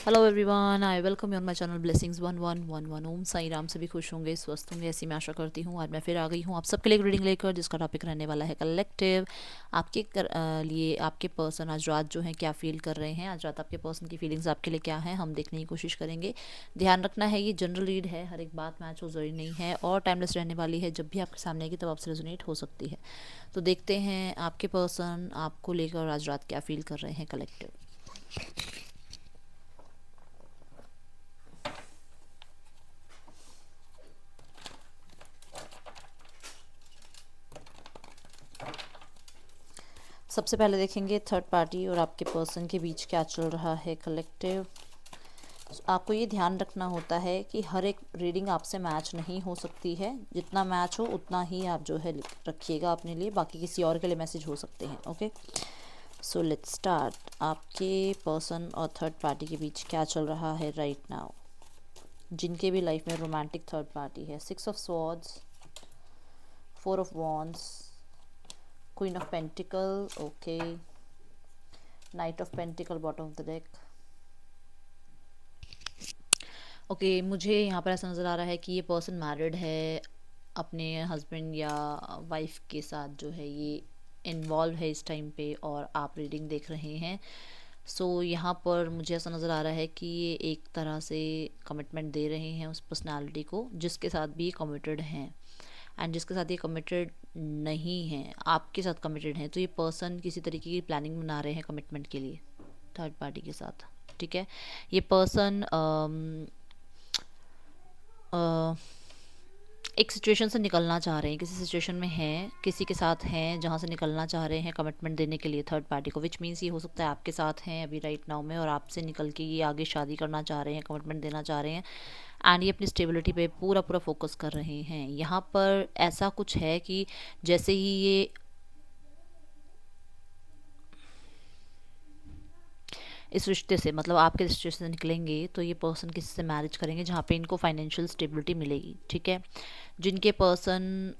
Hello everyone, I welcome you on my channel blessings 1111। ओम साई राम। सभी खुश होंगे, स्वस्थ होंगे, ऐसी मैं आशा करती हूँ। आज मैं फिर आ गई हूँ आप सबके लिए एक रीडिंग लेकर, जिसका टॉपिक रहने वाला है कलेक्टिव। लिए आपके पर्सन आज रात जो है क्या फील कर रहे हैं, आज रात आपके पर्सन की फीलिंग्स आपके लिए क्या है, हम देखने की कोशिश करेंगे। ध्यान रखना है, ये जनरल रीड है, हर एक बात मैच हो जरूरी नहीं है और टाइमलेस रहने वाली है। जब भी आपके सामने आएगी तब आपसे रेजोनेट हो सकती है। तो देखते हैं आपके पर्सन आपको लेकर आज रात क्या फील कर रहे हैं कलेक्टिव। सबसे पहले देखेंगे थर्ड पार्टी और आपके पर्सन के बीच क्या चल रहा है कलेक्टिव। आपको ये ध्यान रखना होता है कि हर एक रीडिंग आपसे मैच नहीं हो सकती है। जितना मैच हो उतना ही आप जो है रखिएगा अपने लिए, बाकी किसी और के लिए मैसेज हो सकते हैं। Okay, so let's start. आपके पर्सन और थर्ड पार्टी के बीच क्या चल रहा है राइट नाउ, जिनके भी लाइफ में रोमांटिक थर्ड पार्टी है। 6 of swords, 4 of wands, queen of pentacle, okay, night of pentacle bottom of the deck. Okay, मुझे यहाँ पर ऐसा नज़र आ रहा है कि ये पर्सन मैरिड है, अपने हस्बैंड या वाइफ के साथ जो है ये इन्वॉल्व है इस टाइम पे, और आप रीडिंग देख रहे हैं। सो यहाँ पर मुझे ऐसा नज़र आ रहा है कि ये एक तरह से कमिटमेंट दे रहे हैं उस पर्सनालिटी को जिसके साथ भी कमिटेड हैं, एंड जिसके साथ ये कमिटेड नहीं है, आपके साथ कमिटेड हैं। तो ये पर्सन किसी तरीके की प्लानिंग बना रहे हैं कमिटमेंट के लिए थर्ड पार्टी के साथ। ठीक है, ये पर्सन एक सिचुएशन से निकलना चाह रहे हैं, किसी सिचुएशन में हैं, किसी के साथ हैं जहाँ से निकलना चाह रहे हैं कमिटमेंट देने के लिए थर्ड पार्टी को, विच मीन्स ये हो सकता है आपके साथ हैं अभी राइट नाउ में, और आपसे निकल के ये आगे शादी करना चाह रहे हैं, कमिटमेंट देना चाह रहे हैं, एंड ये अपनी स्टेबिलिटी पे पूरा पूरा फोकस कर रहे हैं। यहाँ पर ऐसा कुछ है कि जैसे ही ये इस रिश्ते से, मतलब आपके रिश्ते से निकलेंगे, तो ये पर्सन किसी से मैरिज करेंगे जहाँ पे इनको फाइनेंशियल स्टेबिलिटी मिलेगी। ठीक है, जिनके पर्सन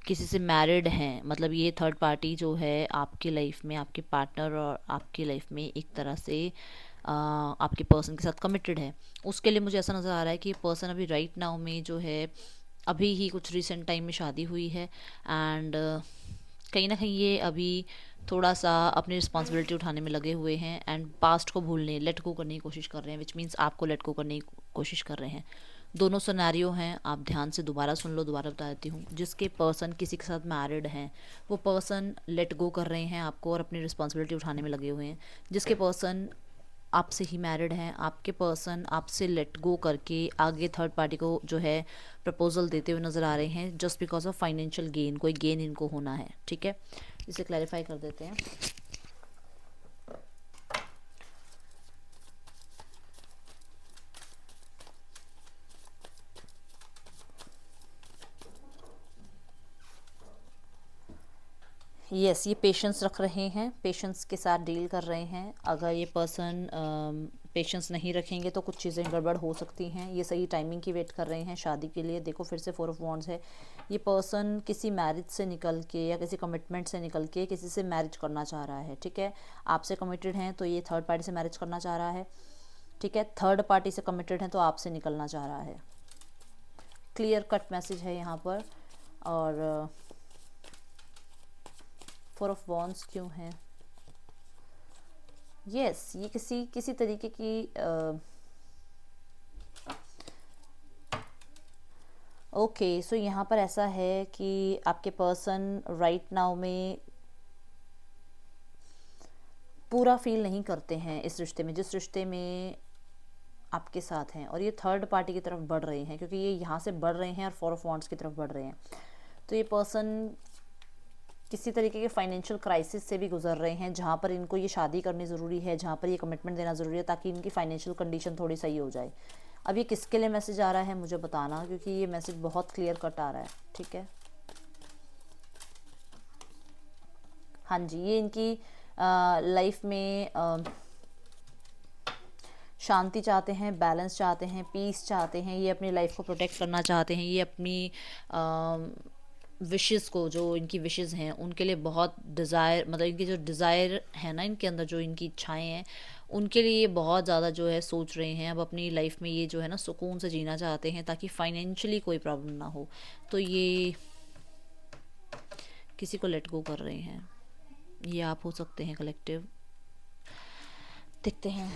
किसी से मैरिड हैं, मतलब ये थर्ड पार्टी जो है आपकी लाइफ में, आपके पार्टनर और आपकी लाइफ में एक तरह से आपके पर्सन के साथ कमिटेड है। उसके लिए मुझे ऐसा नज़र आ रहा है कि ये पर्सन अभी राइट नाउ में जो है, अभी ही कुछ रिसेंट टाइम में शादी हुई है, एंड कहीं ना कहीं ये अभी थोड़ा सा अपनी रिस्पॉन्सिबिलिटी उठाने में लगे हुए हैं, एंड पास्ट को भूलने, लेट गो करने की कोशिश कर रहे हैं, विच मीन्स आपको लेट गो करने की कोशिश कर रहे हैं। दोनों सिनेरियो हैं, आप ध्यान से दोबारा सुन लो, दोबारा बता देती हूँ। जिसके पर्सन किसी के साथ मैरिड हैं, वो पर्सन लेट गो कर रहे हैं आपको और अपनी रिस्पॉन्सिबिलिटी उठाने में लगे हुए हैं। जिसके पर्सन आपसे ही मैरिड हैं, आपके पर्सन आपसे लेट गो करके आगे थर्ड पार्टी को जो है प्रपोजल देते हुए नज़र आ रहे हैं, just because of financial gain, कोई गेन इनको होना है। ठीक है, इसे क्लैरिफाई कर देते हैं। यस, ये पेशेंस रख रहे हैं, पेशेंस के साथ डील कर रहे हैं। अगर ये पर्सन पेशेंस नहीं रखेंगे तो कुछ चीज़ें गड़बड़ हो सकती हैं। ये सही टाइमिंग की वेट कर रहे हैं शादी के लिए। देखो फिर से 4 ऑफ वॉन्ड्स है। ये पर्सन किसी मैरिज से निकल के या किसी कमिटमेंट से निकल के किसी से मैरिज करना चाह रहा है। ठीक है, आपसे कमिटेड हैं तो ये थर्ड पार्टी से मैरिज करना चाह रहा है। ठीक है, थर्ड पार्टी से कमिटेड हैं तो आपसे निकलना चाह रहा है। क्लियर कट मैसेज है यहाँ पर। और 4 ऑफ वॉन्ड्स क्यों है? यस, ये किसी किसी तरीके की ओके, सो यहाँ पर ऐसा है कि आपके पर्सन राइट नाउ में पूरा फील नहीं करते हैं इस रिश्ते में, जिस रिश्ते में आपके साथ हैं, और ये थर्ड पार्टी की तरफ बढ़ रहे हैं, क्योंकि ये यहाँ से बढ़ रहे हैं और 4 ऑफ वॉन्ड्स की तरफ बढ़ रहे हैं। तो ये पर्सन किसी तरीके के फाइनेंशियल क्राइसिस से भी गुजर रहे हैं, जहाँ पर इनको ये शादी करनी ज़रूरी है, जहाँ पर ये कमिटमेंट देना ज़रूरी है, ताकि इनकी फाइनेंशियल कंडीशन थोड़ी सही हो जाए। अब ये किसके लिए मैसेज आ रहा है मुझे बताना, क्योंकि ये मैसेज बहुत क्लियर कट आ रहा है। ठीक है, हाँ जी, ये इनकी लाइफ में शांति चाहते हैं, बैलेंस चाहते हैं, पीस चाहते हैं, ये अपनी लाइफ को प्रोटेक्ट करना चाहते हैं, ये अपनी विशेस को, जो इनकी विशेस हैं उनके लिए बहुत डिज़ायर, मतलब इनकी जो डिज़ायर है ना, इनके अंदर जो इनकी इच्छाएं हैं उनके लिए बहुत ज़्यादा जो है सोच रहे हैं, अब अपनी लाइफ में ये जो है ना सुकून से जीना चाहते हैं ताकि फाइनेंशियली कोई प्रॉब्लम ना हो। तो ये किसी को लेट गो कर रहे हैं, ये आप हो सकते हैं कलेक्टिव। देखते हैं।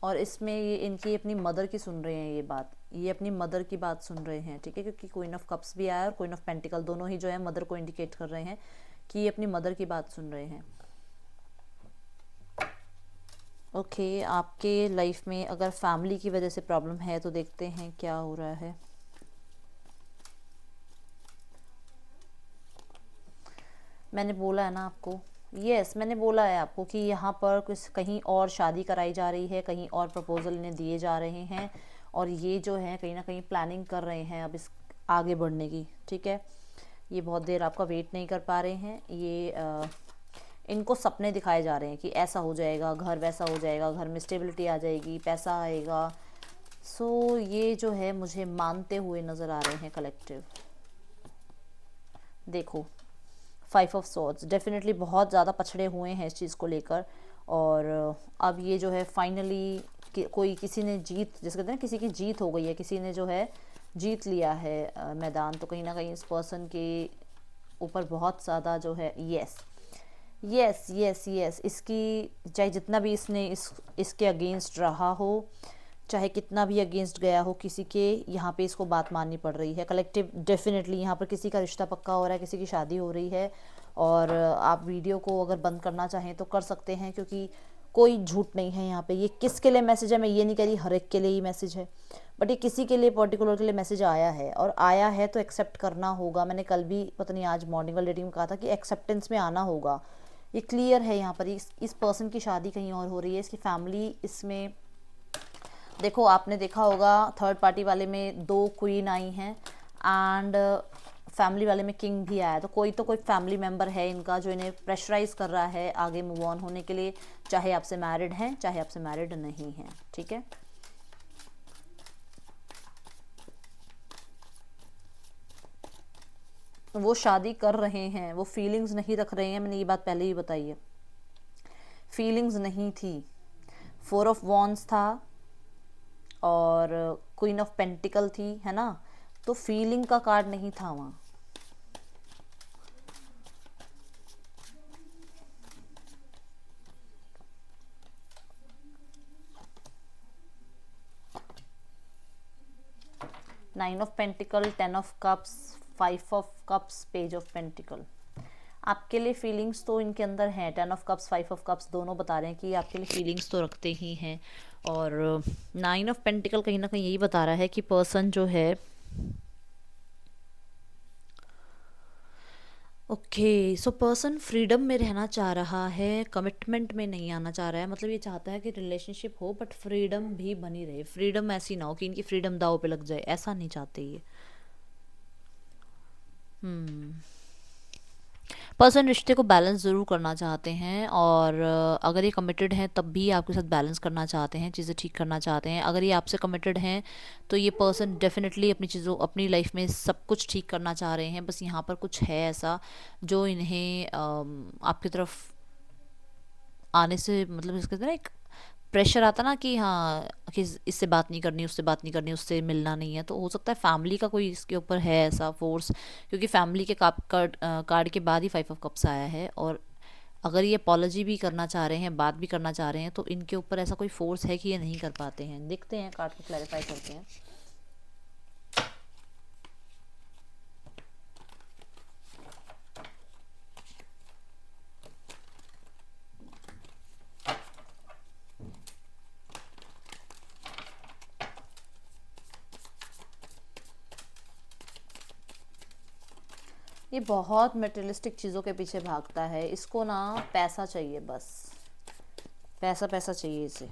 और इसमें ये इनकी अपनी मदर की सुन रहे हैं, ये बात, ये अपनी मदर की बात सुन रहे हैं, ठीक है, क्योंकि क्वीन ऑफ कप्स भी आया और क्वीन ऑफ पेंटिकल दोनों ही जो है मदर को इंडिकेट कर रहे हैं कि ये अपनी मदर की बात सुन रहे हैं। ओके, आपके लाइफ में अगर फैमिली की वजह से प्रॉब्लम है तो देखते हैं क्या हो रहा है। मैंने बोला है ना आपको, मैंने बोला है आपको कि यहाँ पर कुछ कहीं और शादी कराई जा रही है, कहीं और प्रपोजल इन्हें दिए जा रहे हैं, और ये जो है कहीं ना कहीं प्लानिंग कर रहे हैं अब इस आगे बढ़ने की, ठीक है। ये बहुत देर आपका वेट नहीं कर पा रहे हैं, ये इनको सपने दिखाए जा रहे हैं कि ऐसा हो जाएगा, घर वैसा हो जाएगा, घर में स्टेबिलिटी आ जाएगी, पैसा आएगा। सो ये जो है मुझे मानते हुए नज़र आ रहे हैं कलेक्टिव। देखो, 5 ऑफ सॉर्ड्स, डेफिनेटली बहुत ज़्यादा पछड़े हुए हैं इस चीज़ को लेकर, और अब ये जो है फाइनली कोई किसी ने जीत, जैसे कहते हैं किसी की जीत हो गई है, किसी ने जो है जीत लिया है मैदान, तो कहीं ना कहीं इस पर्सन के ऊपर बहुत ज़्यादा जो है यस यस यस यस, इसकी चाहे जितना भी इसने इसके अगेंस्ट रहा हो, चाहे कितना भी अगेंस्ट गया हो किसी के, यहाँ पे इसको बात माननी पड़ रही है कलेक्टिव। डेफिनेटली यहाँ पर किसी का रिश्ता पक्का हो रहा है, किसी की शादी हो रही है, और आप वीडियो को अगर बंद करना चाहें तो कर सकते हैं, क्योंकि कोई झूठ नहीं है यहाँ पे। ये किसके लिए मैसेज है मैं ये नहीं कह रही हर एक के लिए ही मैसेज है, बट ये किसी के लिए पर्टिकुलर के लिए मैसेज आया है, और आया है तो एक्सेप्ट करना होगा। मैंने कल भी पता नहीं आज मॉर्निंग वाली रीडिंग में कहा था कि एक्सेप्टेंस में आना होगा। ये क्लियर है यहाँ पर, इस पर्सन की शादी कहीं और हो रही है, इसकी फैमिली इसमें, देखो आपने देखा होगा थर्ड पार्टी वाले में 2 क्वीन आई हैं एंड फैमिली वाले में किंग भी आया, तो कोई फैमिली मेम्बर है इनका जो इन्हें प्रेशराइज कर रहा है आगे मूव ऑन होने के लिए, चाहे आपसे मैरिड हैं चाहे आपसे मैरिड नहीं हैं, ठीक है। वो शादी कर रहे हैं, वो फीलिंग्स नहीं रख रहे हैं, मैंने ये बात पहले ही बताई है, फीलिंग्स नहीं थी। 4 ऑफ वॉन्ड्स था और क्वीन ऑफ पेंटिकल थी, है ना, तो फीलिंग का कार्ड नहीं था वहाँ। Nine of pentacle, 10 of cups, 5 of cups, page of pentacle. आपके लिए फीलिंग्स तो इनके अंदर हैं, 10 ऑफ कप्स 5 ऑफ कप्स दोनों बता रहे हैं कि आपके लिए फीलिंग्स तो रखते ही हैं, और 9 ऑफ पेंटिकल कहीं ना कहीं यही बता रहा है कि पर्सन जो है, ओके, सो पर्सन फ्रीडम में रहना चाह रहा है, कमिटमेंट में नहीं आना चाह रहा है। मतलब ये चाहता है कि रिलेशनशिप हो बट फ्रीडम भी बनी रहे, फ्रीडम ऐसी ना हो कि इनकी फ्रीडम दाव पे लग जाए, ऐसा नहीं चाहते ये। पर्सन रिश्ते को बैलेंस ज़रूर करना चाहते हैं, और अगर ये कमिटेड हैं तब भी आपके साथ बैलेंस करना चाहते हैं, चीज़ें ठीक करना चाहते हैं। अगर ये आपसे कमिटेड हैं तो ये पर्सन डेफिनेटली अपनी चीज़ों, अपनी लाइफ में सब कुछ ठीक करना चाह रहे हैं, बस यहाँ पर कुछ है ऐसा जो इन्हें आपकी तरफ आने से, मतलब इसके ना एक प्रेशर आता ना कि हाँ कि इससे बात नहीं करनी, उससे बात नहीं करनी, उससे मिलना नहीं है, तो हो सकता है फैमिली का कोई इसके ऊपर है ऐसा फोर्स, क्योंकि फैमिली के कार्ड के बाद ही 5 ऑफ कप्स आया है, और अगर ये अपॉलॉजी भी करना चाह रहे हैं, बात भी करना चाह रहे हैं, तो इनके ऊपर ऐसा कोई फोर्स है कि ये नहीं कर पाते हैं। देखते हैं, कार्ड को क्लैरिफाई करते हैं। ये बहुत मटेरियलिस्टिक चीज़ों के पीछे भागता है, इसको ना पैसा चाहिए, बस पैसा पैसा चाहिए इसे।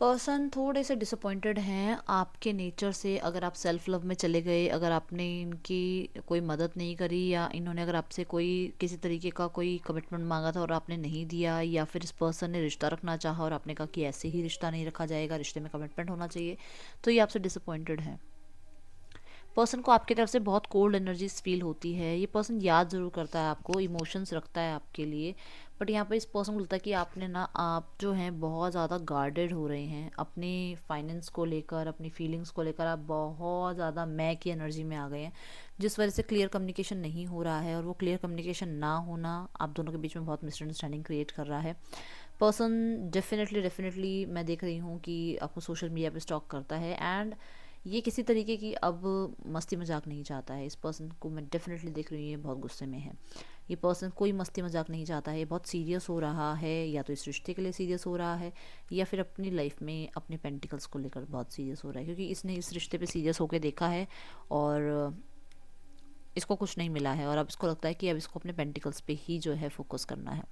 पर्सन थोड़े से डिसअपॉइंटेड हैं आपके नेचर से। अगर आप सेल्फ लव में चले गए, अगर आपने इनकी कोई मदद नहीं करी, या इन्होंने अगर आपसे कोई किसी तरीके का कोई कमिटमेंट मांगा था और आपने नहीं दिया, या फिर इस पर्सन ने रिश्ता रखना चाहा और आपने कहा कि ऐसे ही रिश्ता नहीं रखा जाएगा, रिश्ते में कमिटमेंट होना चाहिए, तो ये आपसे डिसअपॉइंटेड है। पर्सन को आपकी तरफ से बहुत कोल्ड एनर्जीज फील होती है। ये पर्सन याद ज़रूर करता है आपको, इमोशंस रखता है आपके लिए, बट यहाँ पे इस पर्सन को लगता है कि आपने ना, आप जो हैं बहुत ज़्यादा गार्डेड हो रहे हैं अपने फाइनेंस को लेकर, अपनी फीलिंग्स को लेकर। आप बहुत ज़्यादा मैं की एनर्जी में आ गए हैं, जिस वजह से क्लियर कम्युनिकेशन नहीं हो रहा है, और वो क्लियर कम्युनिकेशन ना होना आप दोनों के बीच में बहुत मिसअंडरस्टैंडिंग क्रिएट कर रहा है। पर्सन डेफिनेटली मैं देख रही हूँ कि आपको सोशल मीडिया पे स्टॉक करता है, एंड ये किसी तरीके की अब मस्ती मजाक नहीं चाहता है। इस पर्सन को मैं डेफिनेटली देख रही हूँ, ये बहुत गुस्से में है। ये पर्सन कोई मस्ती मजाक नहीं चाहता है, ये बहुत सीरियस हो रहा है, या तो इस रिश्ते के लिए सीरियस हो रहा है, या फिर अपनी लाइफ में अपने पेंटिकल्स को लेकर बहुत सीरियस हो रहा है, क्योंकि इसने इस रिश्ते पे सीरियस होकर देखा है और इसको कुछ नहीं मिला है, और अब इसको लगता है कि अब इसको अपने पेंटिकल्स पे ही जो है फोकस करना है।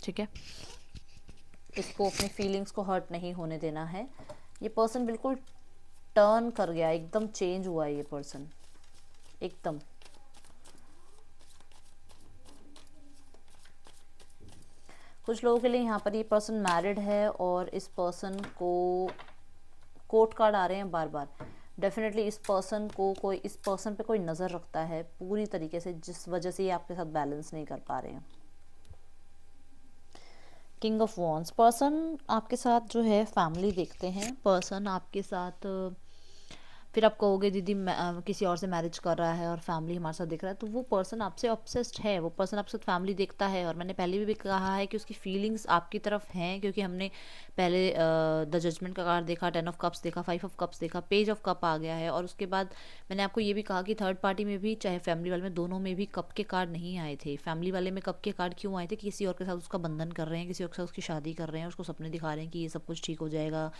ठीक है, इसको अपनी फीलिंग्स को हर्ट नहीं होने देना है। ये पर्सन बिल्कुल टर्न कर गया, एकदम चेंज हुआ है ये पर्सन, एकदम। कुछ लोगों के लिए यहाँ पर ये पर्सन मैरिड है, और इस पर्सन को कोर्ट कार्ड आ रहे हैं बार बार। डेफिनेटली इस पर्सन को इस पर्सन पे कोई नज़र रखता है पूरी तरीके से, जिस वजह से ये आपके साथ बैलेंस नहीं कर पा रहे हैं। किंग ऑफ वॉन्स, पर्सन आपके साथ जो है फैमिली देखते हैं। पर्सन आपके साथ, फिर आप कहोगे दीदी किसी और से मैरिज कर रहा है और फैमिली हमारे साथ देख रहा है, तो वो पर्सन आपसे ऑब्सेस्ड है। वो पर्सन आपके साथ फैमिली देखता है, और मैंने पहले भी कहा है कि उसकी फीलिंग्स आपकी तरफ हैं, क्योंकि हमने पहले द जजमेंट का कार्ड देखा, 10 ऑफ कप्स देखा, 5 ऑफ कप्स देखा, पेज ऑफ कप आ गया है, और उसके बाद मैंने आपको ये भी कहा कि थर्ड पार्टी में भी, चाहे फैमिली वाले में, दोनों में भी कप के कार्ड नहीं आए थे। फैमिली वाले में कप के कार्ड क्यों आए थे? किसी और के साथ उसका बंधन कर रहे हैं, किसी और के साथ उसकी शादी कर रहे हैं, उसको सपने दिखा रहे हैं कि ये सब कुछ ठीक हो जाएगा,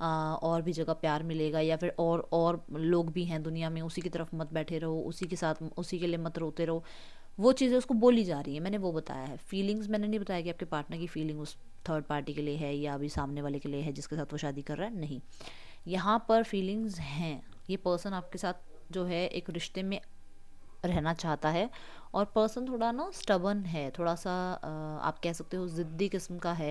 और भी जगह प्यार मिलेगा, या फिर और लोग भी हैं दुनिया में, उसी की तरफ मत बैठे रहो, उसी के साथ उसी के लिए मत रोते रहो। वो चीज़ें उसको बोली जा रही है, मैंने वो बताया है। फीलिंग्स मैंने नहीं बताया कि आपके पार्टनर की फीलिंग उस थर्ड पार्टी के लिए है, या अभी सामने वाले के लिए है जिसके साथ वो शादी कर रहा है, नहीं। यहाँ पर फीलिंग्स हैं। ये पर्सन आपके साथ जो है एक रिश्ते में रहना चाहता है, और पर्सन थोड़ा ना स्टबन है, थोड़ा सा आप कह सकते हो ज़िद्दी किस्म का है।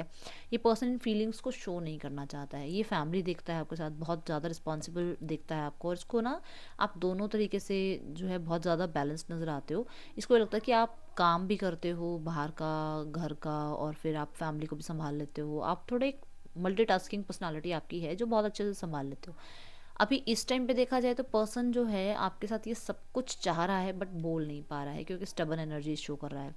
ये पर्सन इन फीलिंग्स को शो नहीं करना चाहता है। ये फैमिली देखता है आपके साथ, बहुत ज़्यादा रिस्पॉन्सिबल देखता है आपको, और इसको ना आप दोनों तरीके से जो है बहुत ज़्यादा बैलेंस नज़र आते हो। इसको ये लगता है कि आप काम भी करते हो बाहर का, घर का, और फिर आप फैमिली को भी संभाल लेते हो। आप थोड़े मल्टीटास्किंग पर्सनालिटी आपकी है, जो बहुत अच्छे से संभाल लेते हो। अभी इस टाइम पे देखा जाए तो पर्सन जो है आपके साथ ये सब कुछ चाह रहा है, बट बोल नहीं पा रहा है, क्योंकि स्टबन एनर्जी शो कर रहा है।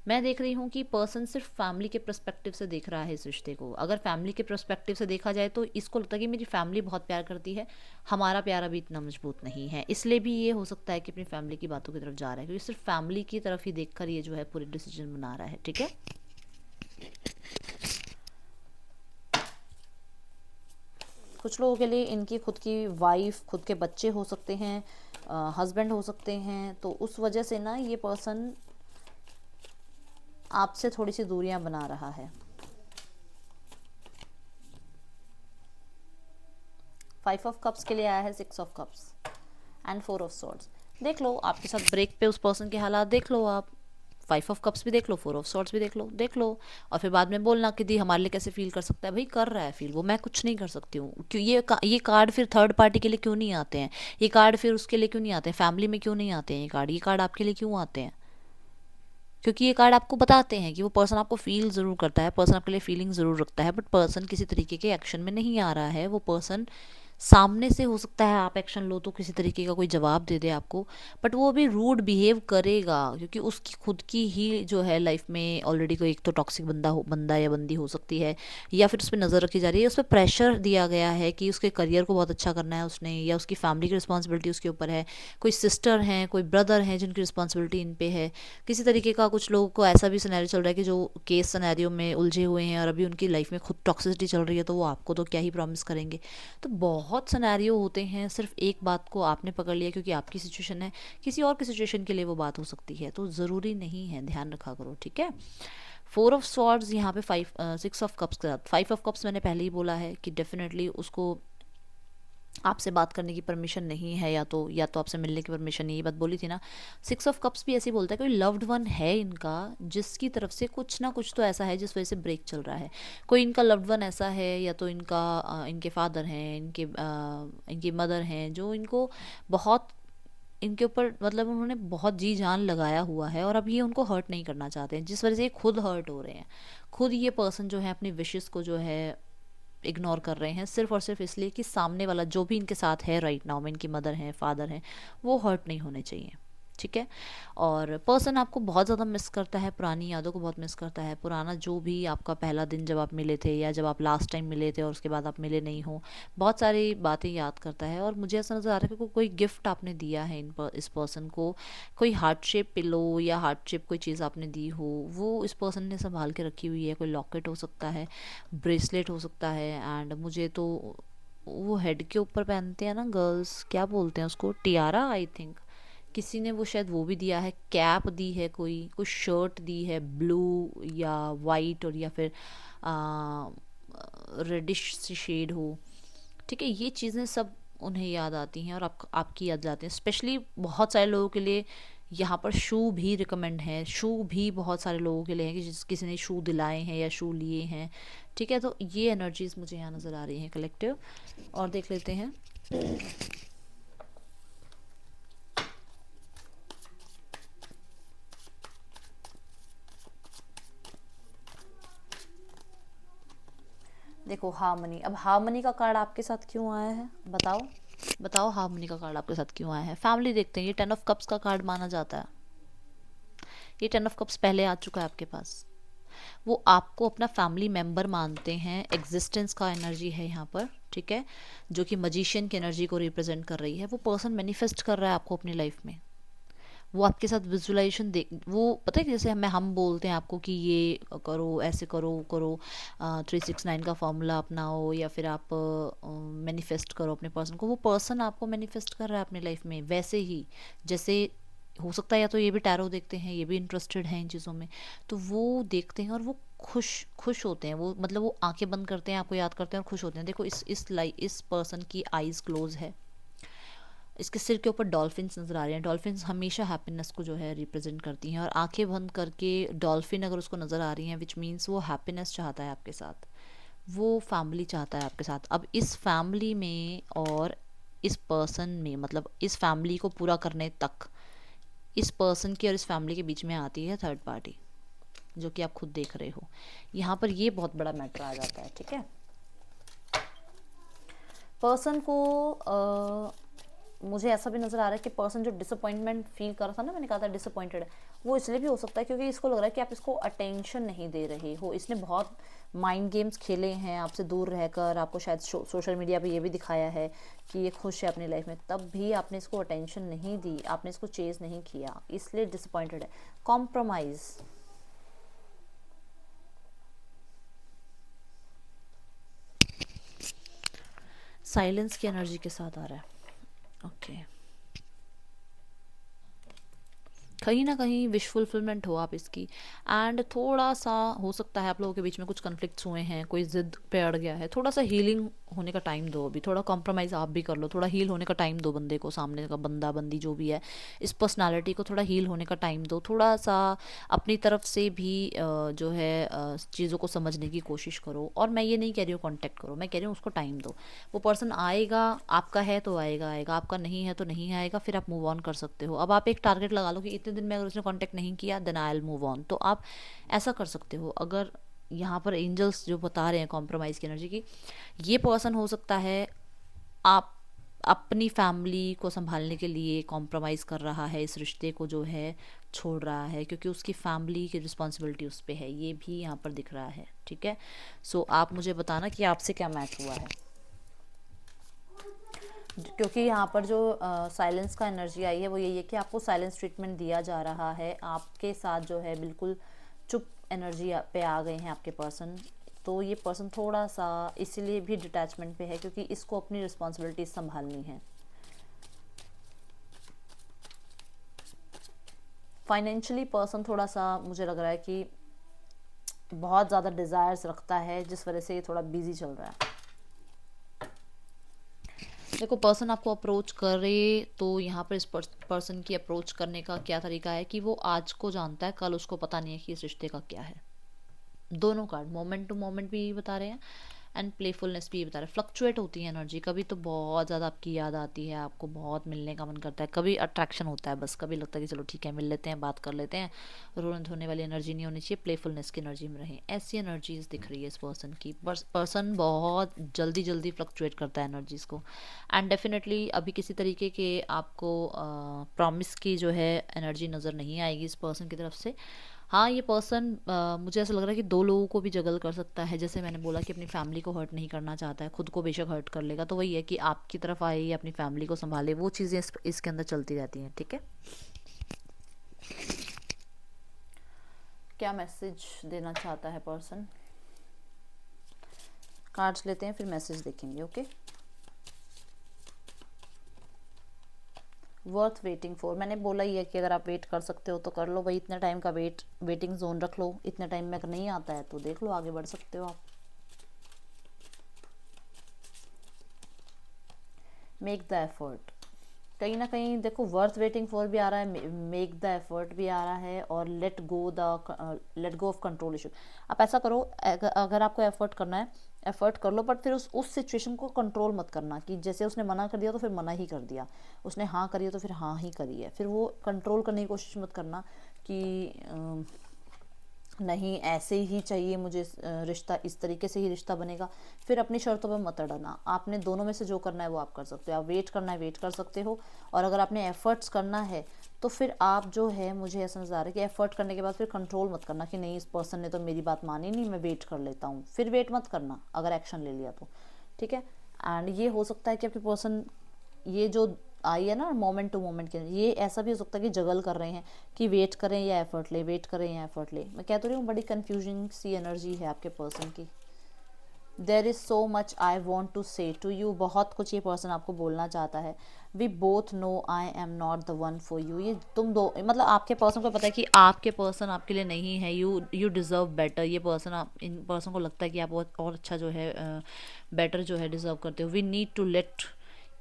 मैं देख रही हूँ कि पर्सन सिर्फ फैमिली के पर्सपेक्टिव से देख रहा है इस रिश्ते को। अगर फैमिली के पर्सपेक्टिव से देखा जाए तो इसको लगता है कि मेरी फैमिली बहुत प्यार करती है, हमारा प्यार अभी इतना मजबूत नहीं है, इसलिए भी ये हो सकता है कि अपनी फैमिली की बातों की तरफ जा रहा है, क्योंकि सिर्फ फैमिली की तरफ ही देखकर ये जो है पूरे डिसीजन बना रहा है। ठीक है, कुछ लोगों के लिए इनकी खुद की वाइफ, खुद के बच्चे हो सकते हैं, हस्बैंड हो सकते हैं, तो उस वजह से ना ये पर्सन आपसे थोड़ी सी दूरियां बना रहा है। 5 ऑफ कप्स के लिए आया है 6 of cups and 4 of swords. देख लो आपके साथ ब्रेक पे उस पर्सन के हालात देख लो आप। 5 ऑफ कप्स भी देख लो, 4 ऑफ सॉर्ड्स भी देख लो, और फिर बाद में बोलना कि दी हमारे लिए कैसे फील कर सकता है। भाई कर रहा है फील, वो मैं कुछ नहीं कर सकती हूँ। क्यों ये कार्ड फिर थर्ड पार्टी के लिए क्यों नहीं आते हैं? ये कार्ड फिर उसके लिए क्यों नहीं आते हैं? फैमिली में क्यों नहीं आते हैं ये कार्ड आपके लिए क्यों आते हैं? क्योंकि ये कार्ड आपको बताते हैं कि वो पर्सन आपको फील ज़रूर करता है, पर्सन आपके लिए फीलिंग ज़रूर रखता है, बट पर्सन किसी तरीके के एक्शन में नहीं आ रहा है। वो पर्सन सामने से हो सकता है आप एक्शन लो तो किसी तरीके का कोई जवाब दे दे आपको, बट वो अभी रूड बिहेव करेगा, क्योंकि उसकी खुद की ही जो है लाइफ में ऑलरेडी कोई एक तो टॉक्सिक बंदा या बंदी हो सकती है, या फिर उस पर नज़र रखी जा रही है, उस पर प्रेशर दिया गया है कि उसके करियर को बहुत अच्छा करना है उसने, या उसकी फैमिली की रिस्पॉन्सिबिलिटी उसके ऊपर है, कोई सिस्टर हैं, कोई ब्रदर हैं जिनकी रिस्पॉन्सिबिलिटी इन पे है। किसी तरीके का कुछ लोगों को ऐसा भी सिनेरियो चल रहा है कि जो केस सिनेरियो में उलझे हुए हैं और अभी उनकी लाइफ में खुद टॉक्सिसिटी चल रही है, तो वो आपको तो क्या ही प्रॉमिस करेंगे। तो बहुत सिनेरियो होते हैं, सिर्फ एक बात को आपने पकड़ लिया क्योंकि आपकी सिचुएशन है, किसी और की सिचुएशन के लिए वो बात हो सकती है, तो ज़रूरी नहीं है, ध्यान रखा करो। ठीक है, फोर ऑफ स्वॉर्ड्स यहाँ पे सिक्स ऑफ कप्स के साथ, फाइव ऑफ कप्स मैंने पहले ही बोला है कि डेफिनेटली उसको आपसे बात करने की परमिशन नहीं है, या तो आपसे मिलने की परमिशन, यही बात बोली थी ना। सिक्स ऑफ कप्स भी ऐसे ही बोलता है कोई लव्ड वन है इनका जिसकी तरफ से कुछ ना कुछ तो ऐसा है जिस वजह से ब्रेक चल रहा है। कोई इनका लव्ड वन ऐसा है, या तो इनके फादर हैं, इनकी मदर हैं, जो इनको बहुत, इनके ऊपर मतलब उन्होंने बहुत जी जान लगाया हुआ है और अब ये उनको हर्ट नहीं करना चाहते हैं, जिस वजह से ये खुद हर्ट हो रहे हैं। खुद ये पर्सन जो है अपनी विशेस को जो है इग्नोर कर रहे हैं, सिर्फ और सिर्फ इसलिए कि सामने वाला जो भी इनके साथ है राइट नाउ में, इनकी मदर हैं, फादर हैं, वो हर्ट नहीं होने चाहिए। ठीक है। और पर्सन आपको बहुत ज़्यादा मिस करता है, पुरानी यादों को बहुत मिस करता है, पुराना जो भी आपका पहला दिन जब आप मिले थे, या जब आप लास्ट टाइम मिले थे और उसके बाद आप मिले नहीं हो, बहुत सारी बातें याद करता है। और मुझे ऐसा नज़र आ रहा है कि कोई गिफ्ट आपने दिया है इस पर्सन को, कोई हार्ट शेप पिलो या हार्ट शेप कोई चीज़ आपने दी हो, वो इस पर्सन ने संभाल के रखी हुई है। कोई लॉकेट हो सकता है, ब्रेसलेट हो सकता है, एंड मुझे तो वो हेड के ऊपर पहनते हैं ना गर्ल्स, क्या बोलते हैं उसको, टियारा आई थिंक, किसी ने वो शायद वो भी दिया है, कैप दी है, कोई कुछ शर्ट दी है ब्लू या वाइट, और या फिर रेडिश सी शेड हो। ठीक है, ये चीज़ें सब उन्हें याद आती हैं और आपकी याद जाती हैं। स्पेशली बहुत सारे लोगों के लिए यहाँ पर शू भी रिकमेंड है, शू भी बहुत सारे लोगों के लिए है कि किसी ने शू दिलाए हैं या शू लिए हैं। ठीक है, तो ये एनर्जीज मुझे यहाँ नज़र आ रही हैं कलेक्टिव। और देख लेते हैं। देखो हार्मनी, अब हार्मनी का कार्ड आपके साथ क्यों आया है बताओ, बताओ हार्मनी का कार्ड आपके साथ क्यों आया है। फैमिली देखते हैं, ये 10 ऑफ कप्स का कार्ड माना जाता है। ये 10 ऑफ कप्स पहले आ चुका है आपके पास। वो आपको अपना फैमिली मेंबर मानते हैं, एग्जिस्टेंस का एनर्जी है यहाँ पर। ठीक है, जो कि मजिशियन की एनर्जी को रिप्रेजेंट कर रही है। वो पर्सन मैनिफेस्ट कर रहा है आपको अपनी लाइफ में, वो आपके साथ विजुअलाइजेशन देख, वो पता है कि जैसे हम बोलते हैं आपको कि ये करो, ऐसे करो, वो करो, 369 का फॉर्मूला अपनाओ, या फिर आप मैनिफेस्ट करो अपने पर्सन को। वो पर्सन आपको मैनिफेस्ट कर रहा है अपनी लाइफ में, वैसे ही जैसे हो सकता है, या तो ये भी टैरो देखते हैं, ये भी इंटरेस्टेड हैं इन चीज़ों में, तो वो देखते हैं और वो खुश खुश होते हैं। वो मतलब वो आंखें बंद करते हैं, आपको याद करते हैं और खुश होते हैं। देखो इस पर्सन की आईज क्लोज है, इसके सिर के ऊपर डॉल्फिन्स नज़र आ रहे हैं। डॉल्फिन्स हमेशा हैप्पीनेस को जो है रिप्रेजेंट करती हैं, और आंखें बंद करके डॉल्फिन अगर उसको नज़र आ रही हैं, विच मीन्स वो हैप्पीनेस चाहता है आपके साथ, वो फैमिली चाहता है आपके साथ। अब इस फैमिली में और इस पर्सन में, मतलब इस फैमिली को पूरा करने तक इस पर्सन की और इस फैमिली के बीच में आती है थर्ड पार्टी, जो कि आप खुद देख रहे हो। यहाँ पर ये बहुत बड़ा मैटर आ जाता है। ठीक है, पर्सन को मुझे ऐसा भी नज़र आ रहा है कि पर्सन जो डिसअपॉइंटमेंट फील कर रहा था ना, मैंने कहा था डिसअपॉइंटेड है, वो इसलिए भी हो सकता है क्योंकि इसको लग रहा है कि आप इसको अटेंशन नहीं दे रहे हो। इसने बहुत माइंड गेम्स खेले हैं आपसे दूर रहकर, आपको शायद सोशल मीडिया पे ये भी दिखाया है कि ये खुश है अपनी लाइफ में, तब भी आपने इसको अटेंशन नहीं दी, आपने इसको चेज़ नहीं किया, इसलिए डिसअपॉइंटेड है। कॉम्प्रोमाइज़, साइलेंस की एनर्जी के साथ आ रहा है। ओके, कहीं ना कहीं विश फुलफिलमेंट हो आप इसकी। एंड थोड़ा सा हो सकता है आप लोगों के बीच में कुछ कन्फ्लिक्ट्स हुए हैं, कोई जिद पे अड़ गया है, थोड़ा सा हीलिंग होने का टाइम दो, अभी थोड़ा कॉम्प्रोमाइज़ आप भी कर लो, थोड़ा हील होने का टाइम दो बंदे को, सामने का बंदा बंदी जो भी है, इस पर्सनालिटी को थोड़ा हील होने का टाइम दो, थोड़ा सा अपनी तरफ से भी जो है चीज़ों को समझने की कोशिश करो। और मैं ये नहीं कह रही हूँ कॉन्टेक्ट करो, मैं कह रही हूँ उसको टाइम दो। वो पर्सन आएगा, आपका है तो आएगा आएगा, आपका नहीं है तो नहीं आएगा, फिर आप मूव ऑन कर सकते हो। अब आप एक टारगेट लगा लो कि इतने दिन में अगर उसने कांटेक्ट नहीं किया then I will move on, तो आप ऐसा कर सकते हो। अगर यहाँ पर एंजल्स जो बता रहे हैं कॉम्प्रोमाइज़ की एनर्जी की, ये पर्सन हो सकता है आप अपनी फैमिली को संभालने के लिए कॉम्प्रोमाइज़ कर रहा है, इस रिश्ते को जो है छोड़ रहा है, क्योंकि उसकी फैमिली की रिस्पॉन्सिबिलिटी उस पर है, ये भी यहाँ पर दिख रहा है। ठीक है, सो आप मुझे बताना कि आपसे क्या मैच हुआ है, क्योंकि यहाँ पर जो साइलेंस का एनर्जी आई है वो यही है कि आपको साइलेंस ट्रीटमेंट दिया जा रहा है, आपके साथ जो है बिल्कुल चुप एनर्जी पे आ गए हैं आपके पर्सन। तो ये पर्सन थोड़ा सा इसीलिए भी डिटैचमेंट पे है क्योंकि इसको अपनी रिस्पॉन्सिबिलिटी संभालनी है। फाइनेंशियली पर्सन थोड़ा सा मुझे लग रहा है कि बहुत ज़्यादा डिज़ायर्स रखता है, जिस वजह से ये थोड़ा बिजी चल रहा है। देखो पर्सन आपको अप्रोच करे तो यहाँ पर इस पर्सन की अप्रोच करने का क्या तरीका है कि वो आज को जानता है, कल उसको पता नहीं है कि इस रिश्ते का क्या है। दोनों कार्ड मोमेंट टू मोमेंट भी बता रहे हैं एंड प्लेफुलनेस भी बता रहे हैं। फ्लक्चुएट होती है एनर्जी, कभी तो बहुत ज़्यादा आपकी याद आती है, आपको बहुत मिलने का मन करता है, कभी अट्रैक्शन होता है, बस कभी लगता है कि चलो ठीक है मिल लेते हैं, बात कर लेते हैं। रोने धोने वाली एनर्जी नहीं होनी चाहिए, प्लेफुलनेस की एनर्जी में रहें। ऐसी एनर्जीज दिख रही है इस पर्सन की। पर्सन बहुत जल्दी जल्दी फ्लक्चुएट करता है एनर्जीज को एंड डेफिनेटली अभी किसी तरीके के आपको प्रॉमिस की जो है एनर्जी नज़र नहीं आएगी इस पर्सन की तरफ से। हाँ ये पर्सन मुझे ऐसा लग रहा है कि दो लोगों को भी जगल कर सकता है। जैसे मैंने बोला कि अपनी फैमिली को हर्ट नहीं करना चाहता है, खुद को बेशक हर्ट कर लेगा, तो वही है कि आपकी तरफ आए या अपनी फैमिली को संभाले, वो चीज़ें इसके अंदर चलती रहती हैं। ठीक है, क्या मैसेज देना चाहता है पर्सन? कार्ड्स लेते हैं फिर मैसेज देखेंगे। ओके, वर्थ वेटिंग फॉर, मैंने बोला ही है कि अगर आप वेट कर सकते हो तो कर लो भाई, इतने टाइम का वेटिंग जोन रख लो। इतने टाइम में अगर नहीं आता है तो देख लो, आगे बढ़ सकते हो आप। मेक द एफर्ट, कहीं ना कहीं देखो वर्थ वेटिंग फॉर भी आ रहा है, मेक द एफर्ट भी आ रहा है, और let go of control issue. आप ऐसा करो, अगर आपको एफर्ट करना है एफर्ट कर लो, बट फिर उस सिचुएशन को कंट्रोल मत करना कि जैसे उसने मना कर दिया तो फिर मना ही कर दिया, उसने हाँ करी है तो फिर हाँ ही करी है। फिर वो कंट्रोल करने की कोशिश मत करना कि नहीं ऐसे ही चाहिए मुझे, रिश्ता इस तरीके से ही रिश्ता बनेगा। फिर अपनी शर्तों पर मत अड़ना। आपने दोनों में से जो करना है वो आप कर सकते हो। आप वेट करना है वेट कर सकते हो, और अगर आपने एफर्ट्स करना है तो फिर आप जो है, मुझे ऐसा नजर आ रहा है कि एफर्ट करने के बाद फिर कंट्रोल मत करना कि नहीं इस पर्सन ने तो मेरी बात मानी नहीं, मैं वेट कर लेता हूँ। फिर वेट मत करना अगर एक्शन ले लिया तो। ठीक है, एंड ये हो सकता है कि आपके पर्सन, ये जो आई है ना मोमेंट टू मोमेंट के, ये ऐसा भी हो सकता है कि जगल कर रहे हैं कि वेट करें या एफर्ट ले, वेट करें या एफर्ट ले। मैं कह तो रही हूँ बड़ी कन्फ्यूजिंग सी एनर्जी है आपके पर्सन की। There is so much I want to say to you, बहुत कुछ ये पर्सन आपको बोलना चाहता है। We both know I am not the one for you, ये तुम दो, मतलब आपके पर्सन को पता है कि आपके पर्सन आपके लिए नहीं है। यू डिज़र्व बेटर, ये पर्सन, आप इन पर्सन को लगता है कि आप और अच्छा जो है बेटर जो है डिज़र्व करते हो। We need to let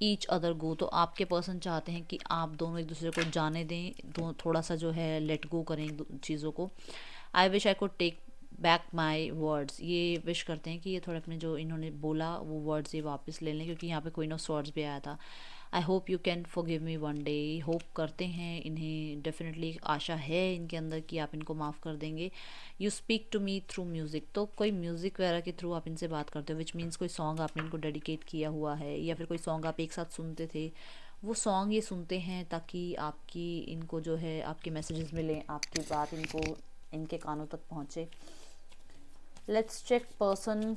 each other go, तो आपके पर्सन चाहते हैं कि आप दोनों एक दूसरे को जाने दें, थोड़ा सा जो है लेट गो करें चीज़ों को। I wish I could take back my words, ये विश करते हैं कि ये थोड़े अपने जो इन्होंने बोला वो वर्ड्स ये वापस ले लें, क्योंकि यहाँ पे क्वीन ऑफ स्वॉर्ड्स भी आया था। I hope you can forgive me one day, hope करते हैं इन्हें, डेफिनेटली आशा है इनके अंदर कि आप इनको माफ़ कर देंगे। You speak to me through music, तो कोई म्यूज़िक वगैरह के थ्रू आप इनसे बात करते हो, विच मीन्स कोई सॉन्ग आपने इनको डेडिकेट किया हुआ है, या फिर कोई सॉन्ग आप एक साथ सुनते थे, वो सॉन्ग ये सुनते हैं ताकि आपकी इनको जो है आपके मैसेजेस मिलें, आपकी बात इनको इनके कानों तक पहुँचे। लेट्स चेक पर्सन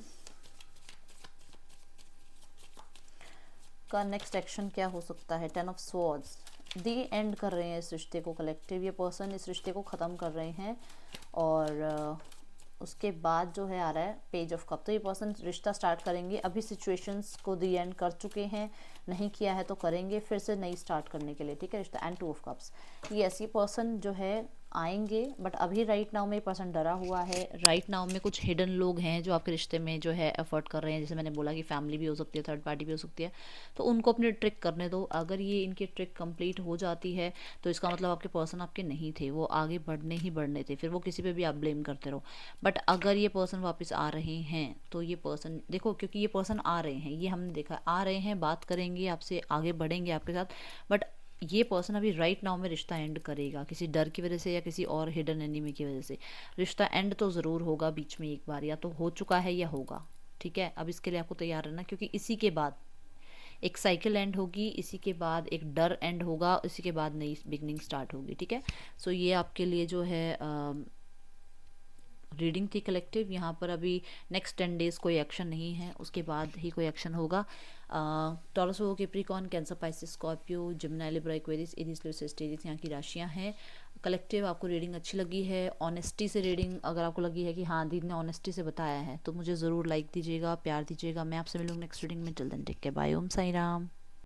का नेक्स्ट एक्शन क्या हो सकता है। 10 ऑफ स्वॉर्ड्स, दी एंड कर रहे हैं इस रिश्ते को कलेक्टिव, ये पर्सन इस रिश्ते को ख़त्म कर रहे हैं, और उसके बाद जो है आ रहा है पेज ऑफ कप, तो ये पर्सन रिश्ता स्टार्ट करेंगे। अभी सिचुएशंस को दी एंड कर चुके हैं, नहीं किया है तो करेंगे फिर से नई स्टार्ट करने के लिए। ठीक है, रिश्ता। एंड 2 ऑफ कप्स, यस ये पर्सन जो है आएंगे, बट अभी राइट नाउ में ये पर्सन डरा हुआ है। राइट नाउ में कुछ हिडन लोग हैं जो आपके रिश्ते में जो है एफर्ट कर रहे हैं, जैसे मैंने बोला कि फैमिली भी हो सकती है, थर्ड पार्टी भी हो सकती है, तो उनको अपनी ट्रिक करने दो। अगर ये इनकी ट्रिक कंप्लीट हो जाती है तो इसका मतलब आपके पर्सन आपके नहीं थे, वो आगे बढ़ने थे, फिर वो किसी पे भी आप ब्लेम करते रहो। बट अगर ये पर्सन वापस आ रहे हैं तो ये पर्सन देखो, क्योंकि ये पर्सन आ रहे हैं, ये हमने देखा आ रहे हैं, बात करेंगे आपसे, आगे बढ़ेंगे आपके साथ, बट ये पर्सन अभी राइट नाउ में रिश्ता एंड करेगा किसी डर की वजह से या किसी और हिडन एनिमी की वजह से। रिश्ता एंड तो ज़रूर होगा बीच में एक बार, या तो हो चुका है या होगा। ठीक है, अब इसके लिए आपको तैयार रहना, क्योंकि इसी के बाद एक साइकिल एंड होगी, इसी के बाद एक डर एंड होगा, इसी के बाद नई बिगनिंग स्टार्ट होगी। ठीक है, सो ये आपके लिए जो है रीडिंग थी कलेक्टिव। यहाँ पर अभी नेक्स्ट 10 डेज़ कोई एक्शन नहीं है, उसके बाद ही कोई एक्शन होगा। Taurus, Capricorn, Cancer, Pisces, Scorpio, Gemini, Libra, Aquarius, Aries, Leo, Sagittarius यहाँ की राशियाँ हैं। कलेक्टिव आपको रीडिंग अच्छी लगी है, ऑनेस्टी से रीडिंग अगर आपको लगी है कि हाँ दीदी ने ऑनेस्टी से बताया है, तो मुझे ज़रूर लाइक दीजिएगा, प्यार दीजिएगा। मैं आपसे मिलूँगी नेक्स्ट रीडिंग में। Till then take care, bye, Om Sai Ram.